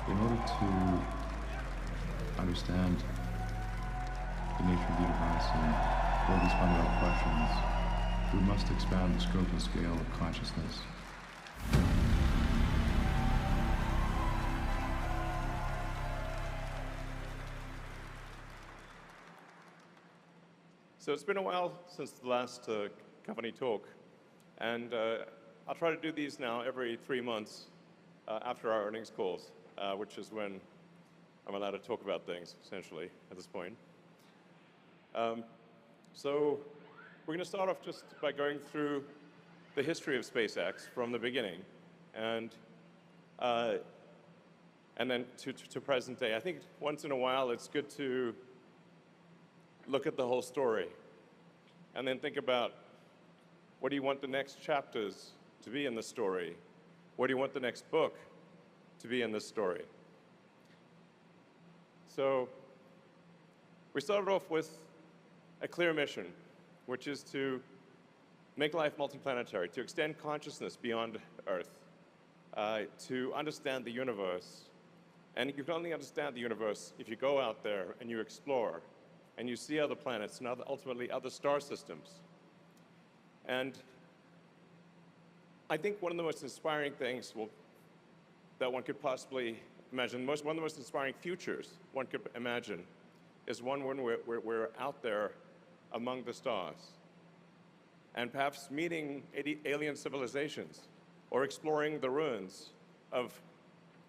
In order to understand the nature of the universe and all these fundamental questions, we must expand the scope and scale of consciousness. So it's been a while since the last company talk, and I'll try to do these now every 3 months after our earnings calls, which is when I'm allowed to talk about things, essentially, at this point. So we're going to start off just by going through the history of SpaceX from the beginning, and then to present day. I think once in a while it's good to look at the whole story and then think about, what do you want the next chapters to be in the story? What do you want the next book to be in this story? So we started off with a clear mission, which is to make life multiplanetary, to extend consciousness beyond Earth, to understand the universe. And you can only understand the universe if you go out there and you explore, and you see other planets and ultimately other star systems. And I think one of the most inspiring things that one could possibly imagine, one of the most inspiring futures one could imagine, is one when we're out there among the stars, and perhaps meeting alien civilizations, or exploring the ruins of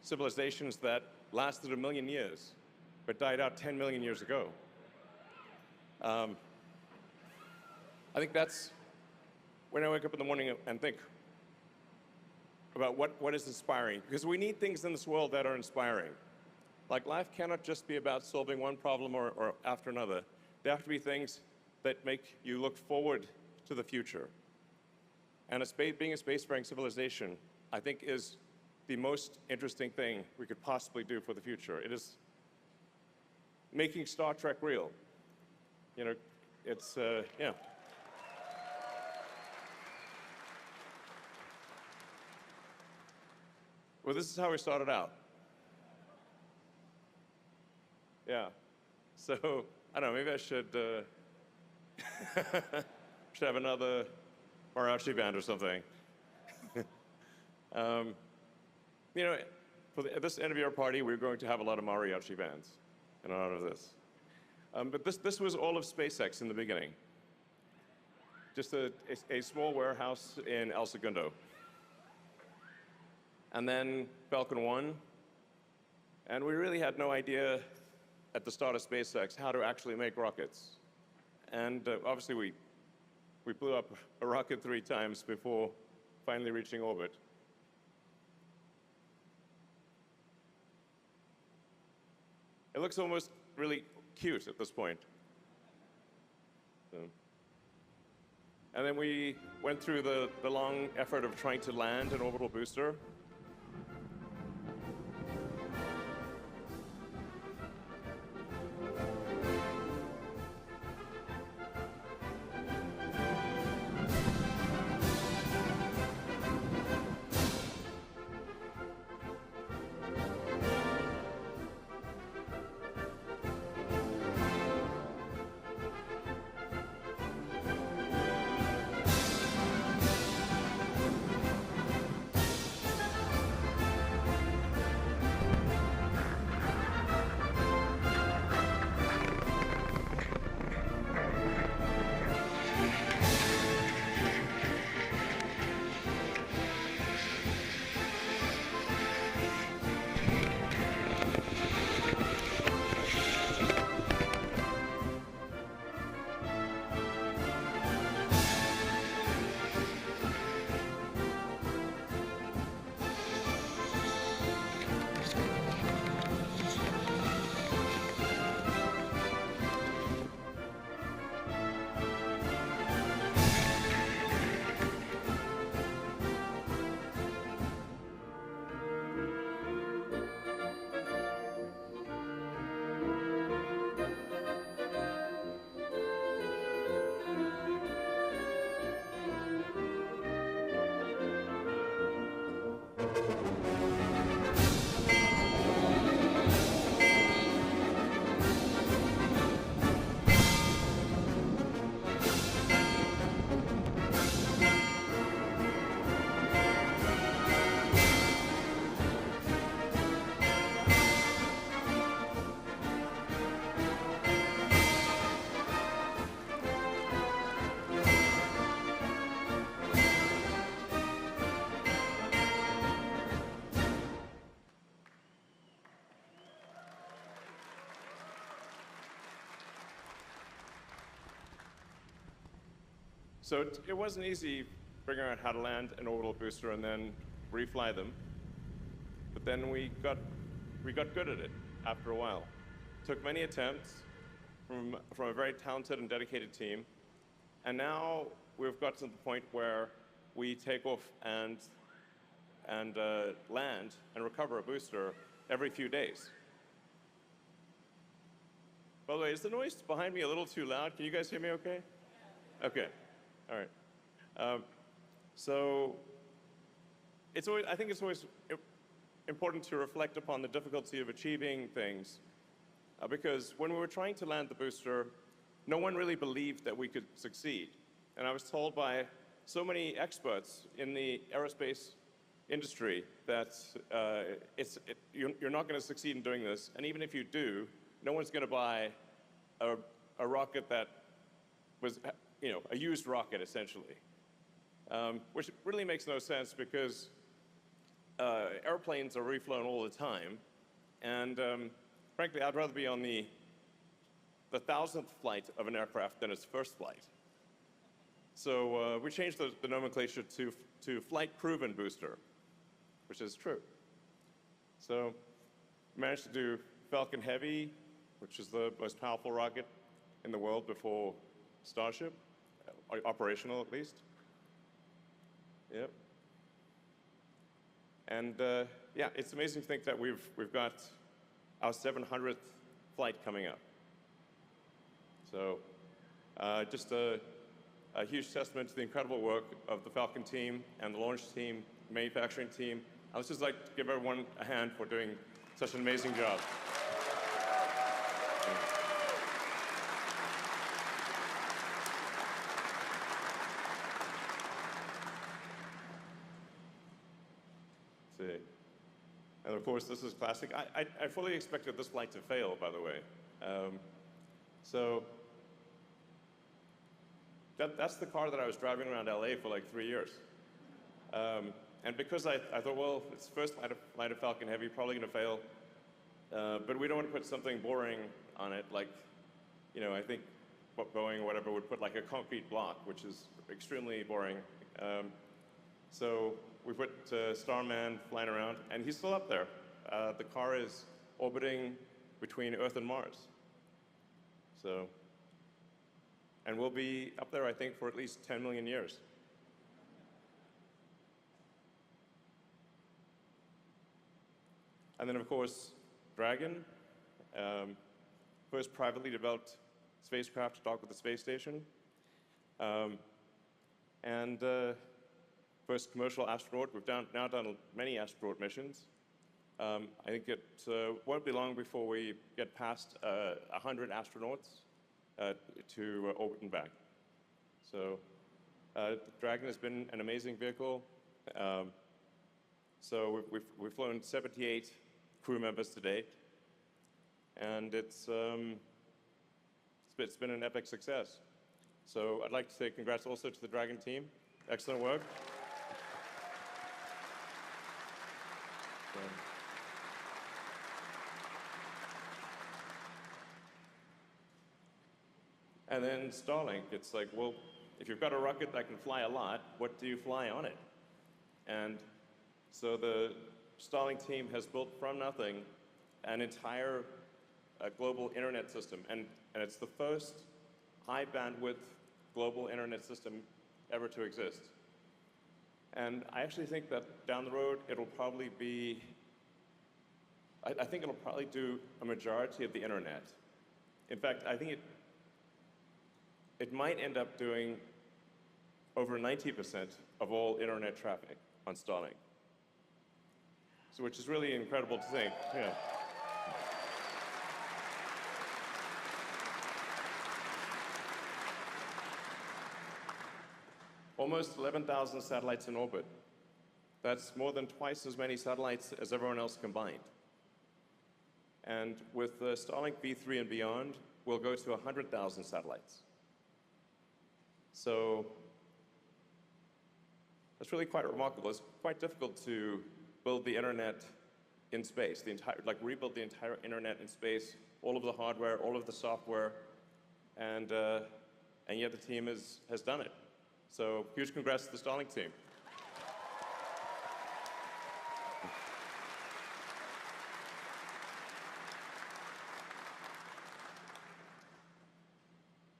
civilizations that lasted 1 million years, but died out 10 million years ago. I think that's when I wake up in the morning and think about what is inspiring, because we need things in this world that are inspiring. Like, life cannot just be about solving one problem or after another. There have to be things that make you look forward to the future. And being a spacefaring civilization, I think, is the most interesting thing we could possibly do for the future. It is making Star Trek real. You know, it's, yeah. Well, this is how we started out. Yeah. So, I don't know, maybe I should should have another mariachi band or something. You know, at this end of year party, we're going to have a lot of mariachi bands in honor of this. But this was all of SpaceX in the beginning. Just a small warehouse in El Segundo. And then Falcon 1. And we really had no idea at the start of SpaceX how to actually make rockets. And obviously we blew up a rocket 3 times before finally reaching orbit. It looks almost really cute at this point. So. And then we went through the long effort of trying to land an orbital booster. So it wasn't easy figuring out how to land an orbital booster and then refly them. But then we got good at it after a while. Took many attempts from a very talented and dedicated team. And now we've got to the point where we take off and land and recover a booster every few days. By the way, is the noise behind me a little too loud? Can you guys hear me okay? Okay, all right. So I think it's always important to reflect upon the difficulty of achieving things, because when we were trying to land the booster, no one really believed that we could succeed. And I was told by so many experts in the aerospace industry that you're not going to succeed in doing this, and even if you do, no one's going to buy a rocket that was, a used rocket, essentially. Which really makes no sense because airplanes are reflown all the time, and frankly, I'd rather be on the 1,000th flight of an aircraft than its first flight. So we changed the nomenclature to flight-proven booster, which is true. So we managed to do Falcon Heavy, which is the most powerful rocket in the world before Starship, operational at least. Yep. And yeah, it's amazing to think that we've got our 700th flight coming up. So just a huge testament to the incredible work of the Falcon team and the launch team, manufacturing team. I would just like to give everyone a hand for doing such an amazing job. See. And of course, this is classic. I fully expected this flight to fail, by the way. So that's the car that I was driving around LA for like 3 years. And because I thought, well, it's the first flight of Falcon Heavy, probably going to fail. But we don't want to put something boring on it, like, I think what Boeing or whatever would put like a concrete block, which is extremely boring. So we put Starman flying around, and he's still up there. The car is orbiting between Earth and Mars. So, and we'll be up there, I think, for at least 10 million years. And then, of course, Dragon, first privately developed spacecraft to dock with the space station, and first commercial astronaut. We've now done many astronaut missions. I think it won't be long before we get past 100 astronauts to orbit and back. So Dragon has been an amazing vehicle. So we've flown 78 crew members to date, and it's been an epic success. So I'd like to say congrats also to the Dragon team. Excellent work. And then Starlink, it's like, well, if you've got a rocket that can fly a lot, what do you fly on it? And so the Starlink team has built from nothing an entire global internet system, and it's the first high bandwidth global internet system ever to exist. And I actually think that down the road, it'll probably be, I think it'll probably do a majority of the internet. In fact, I think it might end up doing over 90% of all internet traffic on Starlink. So, which is really incredible to think. Yeah. Almost 11,000 satellites in orbit. That's more than twice as many satellites as everyone else combined. And with Starlink V3 and beyond, we'll go to 100,000 satellites. So that's really quite remarkable. It's quite difficult to build the internet in space, rebuild the entire internet in space, all of the hardware, all of the software, and yet the team has done it. So huge congrats to the Starlink team.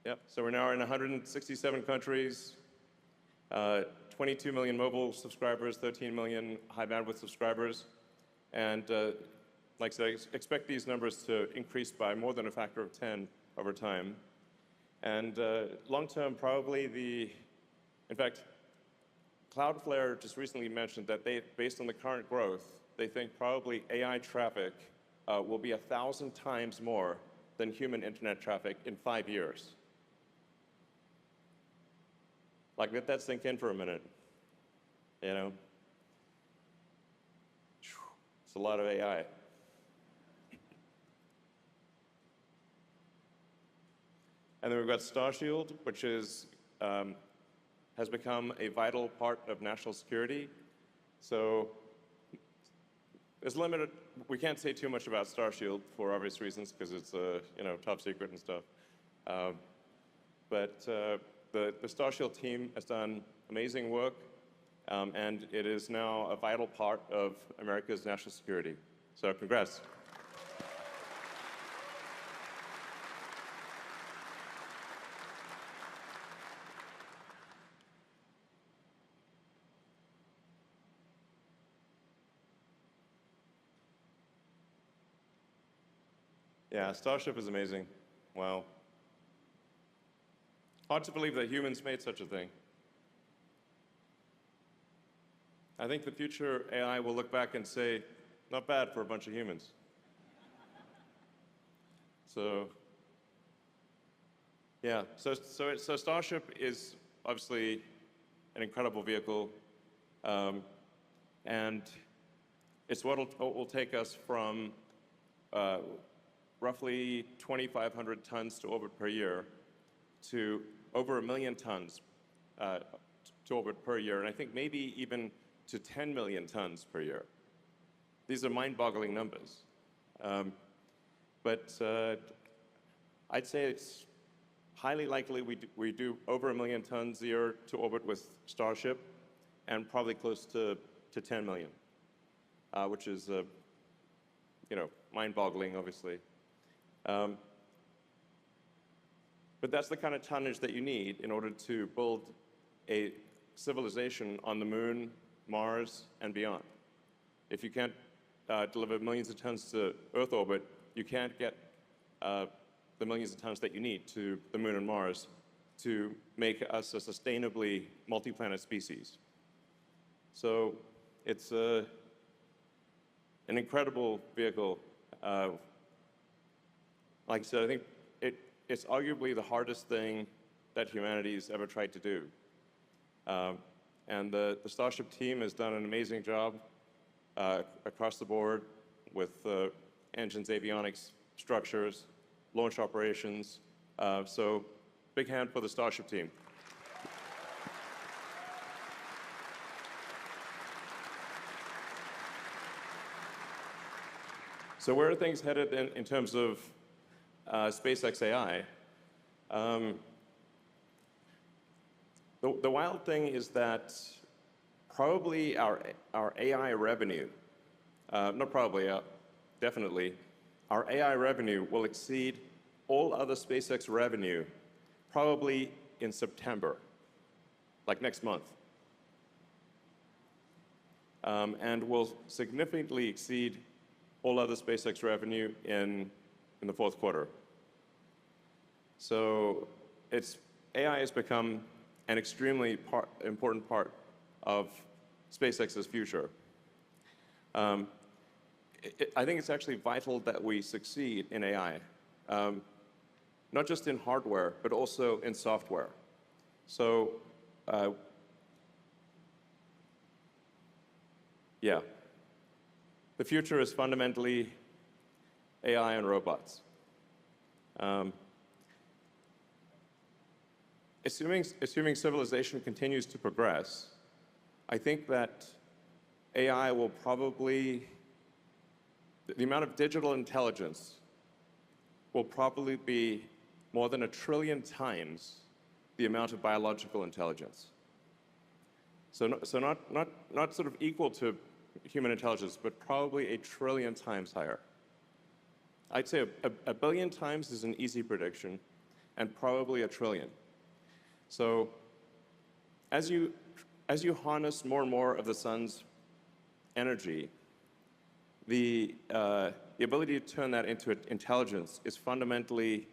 Yep, so we're now in 167 countries, 22 million mobile subscribers, 13 million high bandwidth subscribers, and like I said, expect these numbers to increase by more than a factor of 10 over time. And long term, probably in fact, Cloudflare just recently mentioned that based on the current growth, they think probably AI traffic will be 1,000 times more than human internet traffic in 5 years. Like, let that sink in for a minute, you know? It's a lot of AI. And then we've got Starshield, which has become a vital part of national security. So it's limited. We can't say too much about Starshield for obvious reasons, because it's top secret and stuff. But the Starshield team has done amazing work, and it is now a vital part of America's national security. So congrats. Yeah, Starship is amazing. Wow. Hard to believe that humans made such a thing. I think the future AI will look back and say, not bad for a bunch of humans. So, yeah, so Starship is obviously an incredible vehicle, and it's what will take us from roughly 2,500 tons to orbit per year to over 1 million tons to orbit per year, and I think maybe even to 10 million tons per year. These are mind-boggling numbers. But I'd say it's highly likely we do over 1 million tons a year to orbit with Starship, and probably close to 10 million, which is mind-boggling, obviously. But that's the kind of tonnage that you need in order to build a civilization on the moon, Mars, and beyond. If you can't deliver millions of tons to Earth orbit, you can't get the millions of tons that you need to the moon and Mars to make us a sustainably multi-planet species. So it's an incredible vehicle. Like I said, I think it's arguably the hardest thing that humanity's ever tried to do. And the Starship team has done an amazing job across the board with engines, avionics, structures, launch operations. So big hand for the Starship team. So where are things headed in terms of SpaceX AI? The wild thing is that probably our AI revenue, not probably, definitely, our AI revenue will exceed all other SpaceX revenue probably in September, like next month. And will significantly exceed all other SpaceX revenue in the fourth quarter. So AI has become an extremely important part of SpaceX's future. I think it's actually vital that we succeed in AI, not just in hardware, but also in software. So, yeah. The future is fundamentally AI and robots. Assuming civilization continues to progress, I think that AI will probably, the amount of digital intelligence will probably be more than 1 trillion times the amount of biological intelligence. So not sort of equal to human intelligence, but probably 1 trillion times higher. I'd say a billion times is an easy prediction, and probably 1 trillion. So as you harness more and more of the sun's energy, the ability to turn that into intelligence is fundamentally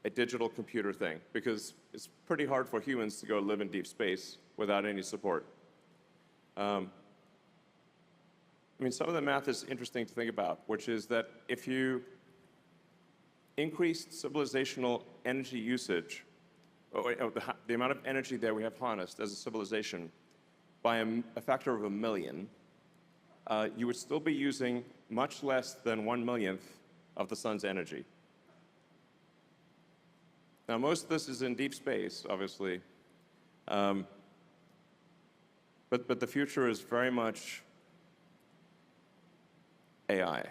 a digital computer thing, because it's pretty hard for humans to go live in deep space without any support. I mean, some of the math is interesting to think about, which is that if you increased civilizational energy usage, or the amount of energy that we have harnessed as a civilization, by a factor of 1 million, you would still be using much less than 1/millionth of the sun's energy. Now, most of this is in deep space, obviously, but the future is very much AI,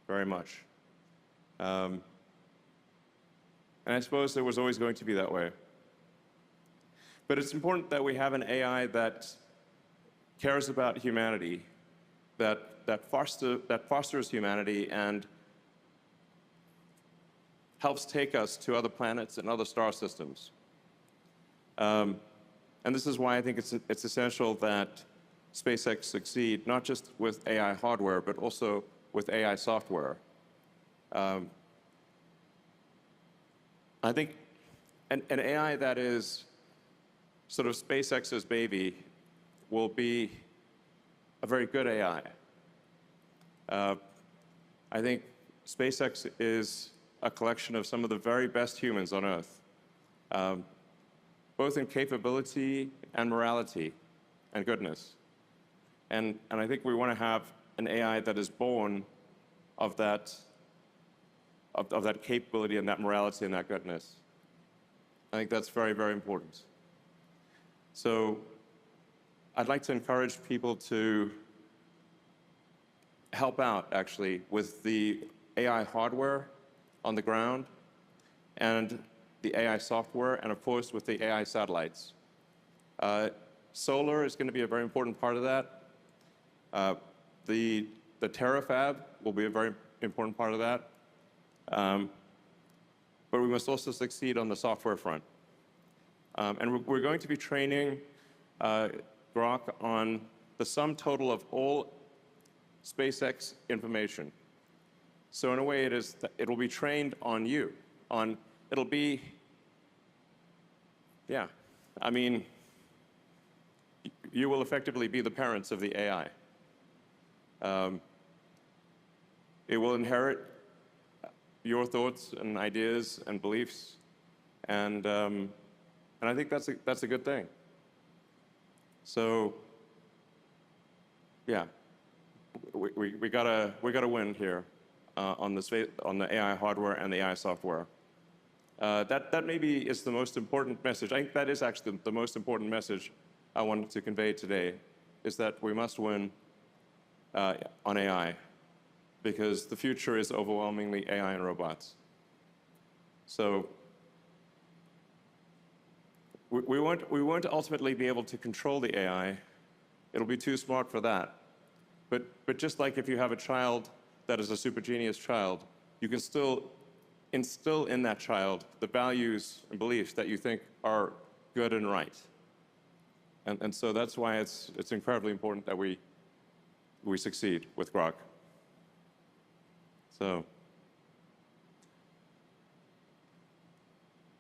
very much. And I suppose it was always going to be that way. But it's important that we have an AI that cares about humanity, that fosters humanity and helps take us to other planets and other star systems. And this is why I think it's essential that SpaceX succeed, not just with AI hardware, but also with AI software. I think an AI that is sort of SpaceX's baby will be a very good AI. I think SpaceX is a collection of some of the very best humans on Earth, both in capability and morality and goodness. And I think we want to have an AI that is born of that capability and that morality and that goodness. I think that's very, very important. So I'd like to encourage people to help out, actually, with the AI hardware on the ground and the AI software, and of course, with the AI satellites. Solar is going to be a very important part of that. The terafab will be a very important part of that. But we must also succeed on the software front. And we're going to be training Grok on the sum total of all SpaceX information. So in a way, it will be trained on you. It'll be, yeah, I mean, you will effectively be the parents of the AI. It will inherit your thoughts and ideas and beliefs, and I think that's a good thing. So, yeah, we gotta win here on the AI hardware and the AI software. That maybe is the most important message. I think that is actually the most important message I wanted to convey today, is that we must win on AI, because the future is overwhelmingly AI and robots. So we won't ultimately be able to control the AI. It'll be too smart for that. But just like if you have a child that is a super genius child, you can still instill in that child the values and beliefs that you think are good and right. And so that's why it's incredibly important that we succeed with Grok. So,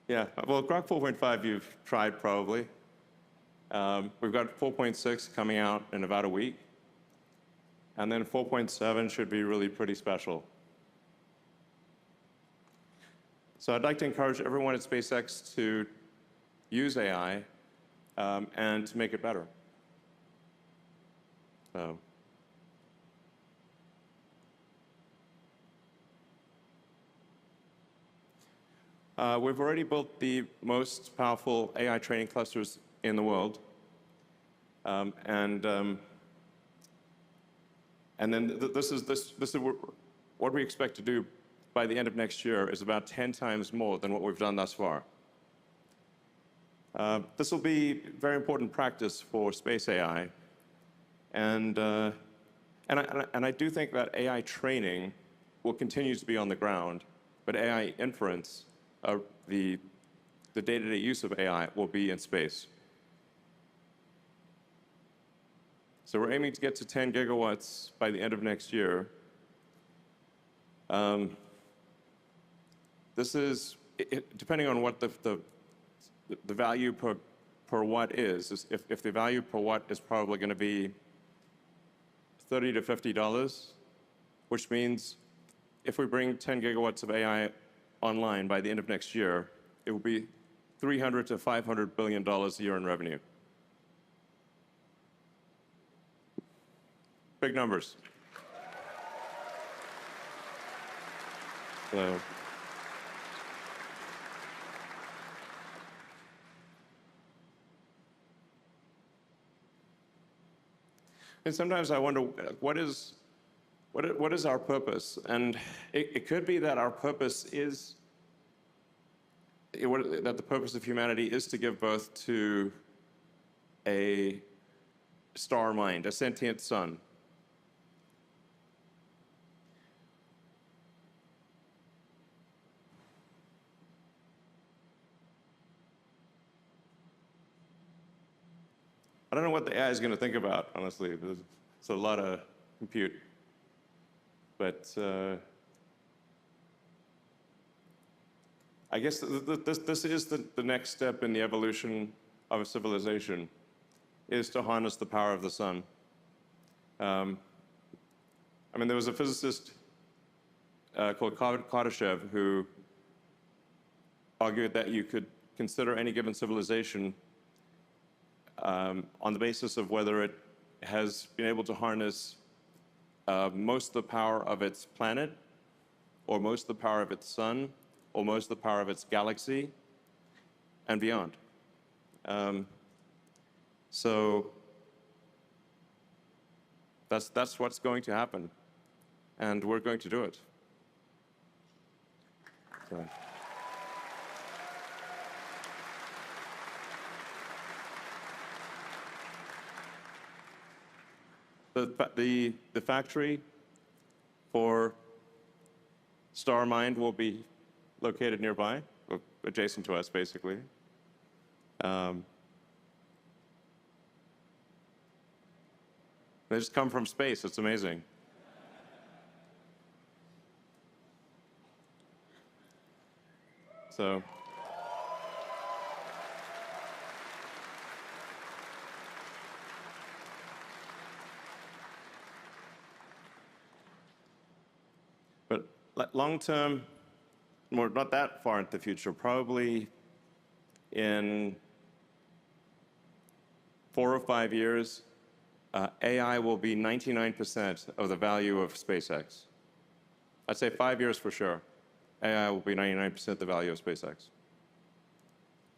yeah, well, Grok 4.5 you've tried probably. We've got 4.6 coming out in about a week. And then 4.7 should be really pretty special. So I'd like to encourage everyone at SpaceX to use AI and to make it better. So. We've already built the most powerful AI training clusters in the world. And then this is what we expect to do by the end of next year, is about 10 times more than what we've done thus far. This will be very important practice for space AI. And I do think that AI training will continue to be on the ground, but AI inference, the day-to-day use of AI, will be in space. So we're aiming to get to 10 gigawatts by the end of next year. This is, depending on what the value per watt is if the value per watt is probably going to be $30 to $50, which means if we bring 10 gigawatts of AI online by the end of next year, it will be $300 to $500 billion a year in revenue. Big numbers. So, and sometimes I wonder, what is our purpose? And it could be that our purpose is, that the purpose of humanity is to give birth to a star mind, a sentient sun. I don't know what the AI is going to think about, honestly. It's a lot of compute. But I guess this is the next step in the evolution of a civilization, is to harness the power of the sun. I mean, there was a physicist called Kardashev who argued that you could consider any given civilization on the basis of whether it has been able to harness most of the power of its planet, or most of the power of its sun, or most of the power of its galaxy, and beyond. So that's what's going to happen, and we're going to do it. So. The factory for StarMind will be located nearby, adjacent to us, basically. They just come from space. It's amazing. So. But long term, not that far into the future, probably in 4 or 5 years, AI will be 99% of the value of SpaceX. I'd say 5 years for sure. AI will be 99% the value of SpaceX.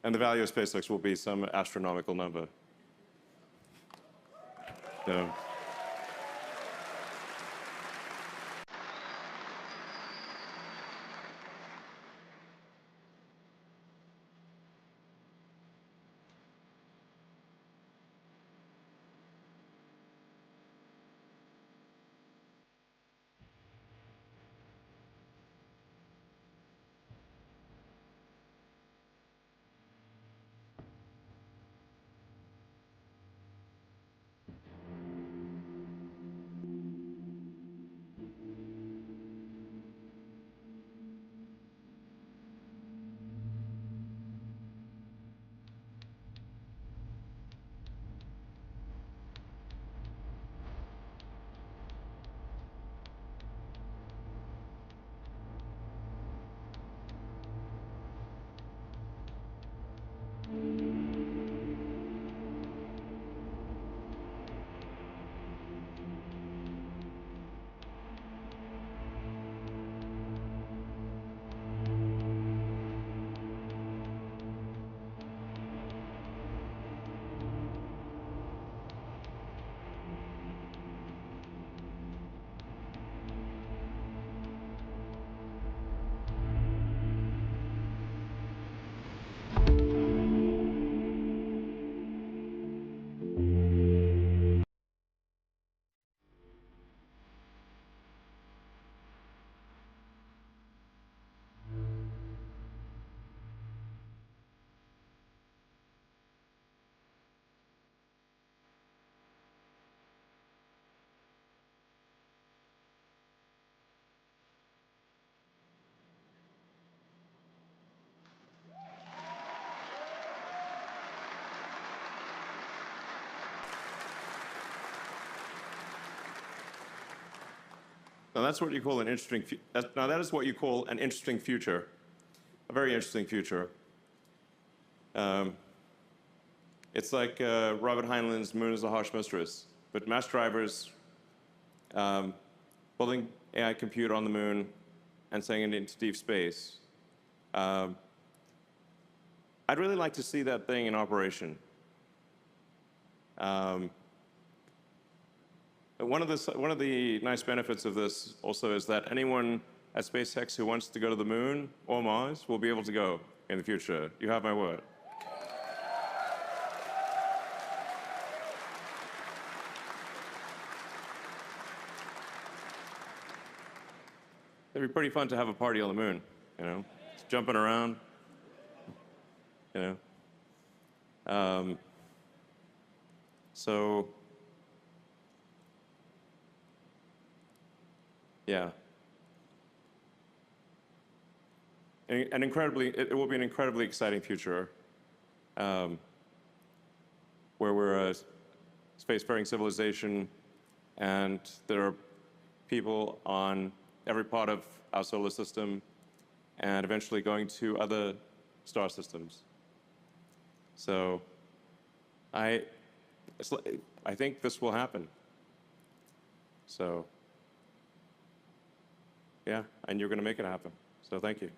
And the value of SpaceX will be some astronomical number. So. Now that's what you call an interesting. Now that is what you call an interesting future, a very interesting future. It's like Robert Heinlein's "Moon is a harsh mistress," but mass drivers building AI compute on the moon and sending it into deep space. I'd really like to see that thing in operation. One of the nice benefits of this also is that anyone at SpaceX who wants to go to the moon or Mars will be able to go in the future. You have my word. It'd be pretty fun to have a party on the moon, you know, just jumping around, you know. So, yeah. It will be an incredibly exciting future where we're a spacefaring civilization and there are people on every part of our solar system and eventually going to other star systems. So I think this will happen. So, yeah, and you're going to make it happen. So thank you.